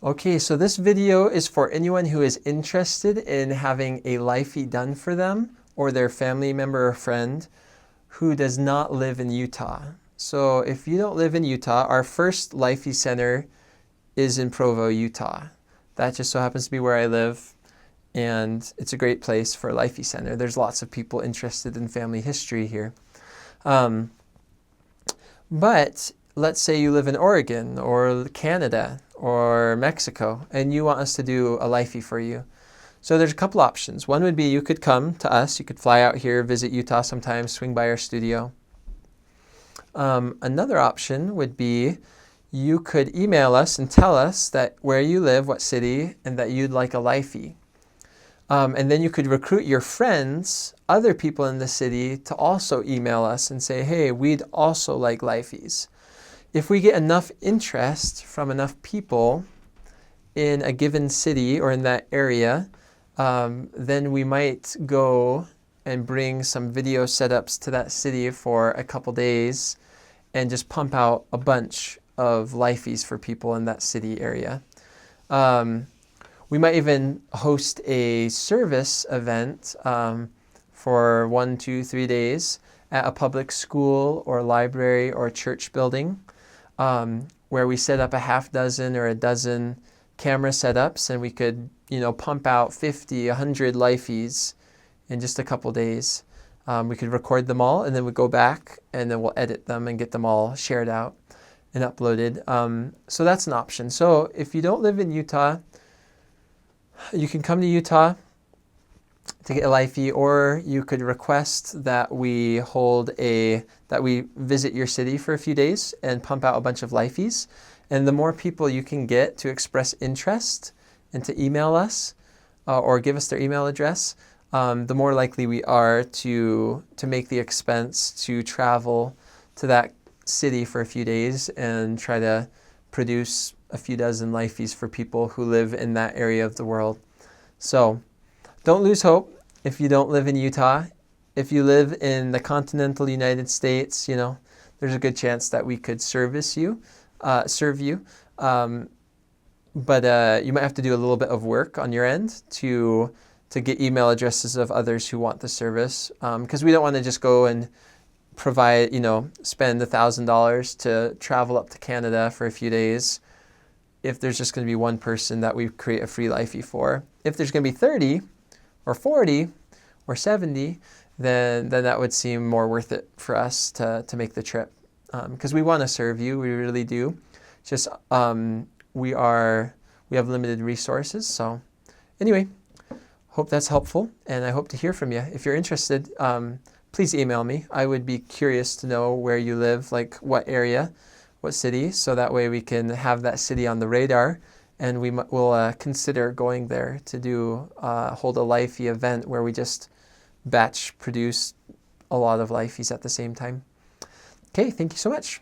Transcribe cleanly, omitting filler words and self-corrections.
Okay, so this video is for anyone who is interested in having a Lifey done for them or their family member or friend who does not live in Utah. So if you don't live in Utah, our first Lifey Center is in Provo, Utah. That just so happens to be where I live, and it's a great place for a Lifey Center. There's lots of people interested in family history here. But let's say you live in Oregon or Canada or Mexico and you want us to do a Lifey for you. So there's a couple options. One would be you could come to us. You could fly out here, visit Utah sometime, swing by our studio. Another option would be you could email us and tell us that where you live, what city, and that you'd like a Lifey. And then you could recruit your friends, other people in the city, to also email us and say, hey, we'd also like Lifeys. If we get enough interest from enough people in a given city or in that area, then we might go and bring some video setups to that city for a couple days and just pump out a bunch of Lifeys for people in that city area. We might even host a service event for 1, 2, 3 days at a public school or library or church building, where we set up a half dozen or a dozen camera setups, and we could, pump out 50, 100 Lifeys in just a couple days. We could record them all, and then we go back, and then we'll edit them and get them all shared out and uploaded. So that's an option. So if you don't live in Utah, you can come to Utah to get a Lifey, or you could request that we visit your city for a few days and pump out a bunch of Lifeys. And the more people you can get to express interest and to email us or give us their email address, the more likely we are to make the expense to travel to that city for a few days and try to produce a few dozen Lifeys for people who live in that area of the world. So don't lose hope if you don't live in Utah. If you live in the continental United States, there's a good chance that we could serve you. But you might have to do a little bit of work on your end to get email addresses of others who want the service, because we don't want to just go and provide, spend $1,000 to travel up to Canada for a few days if there's just going to be one person that we create a free Lifey for. If there's going to be 30 or 40 or 70, then that would seem more worth it for us to make the trip, because we want to serve you. We really do. Just we have limited resources. So anyway, hope that's helpful, and I hope to hear from you. If you're interested, please email me. I would be curious to know where you live, like what area, what city, so that way we can have that city on the radar, and we'll consider going there to hold a Lifey event where we just batch produce a lot of Lifeys at the same time. Okay, thank you so much.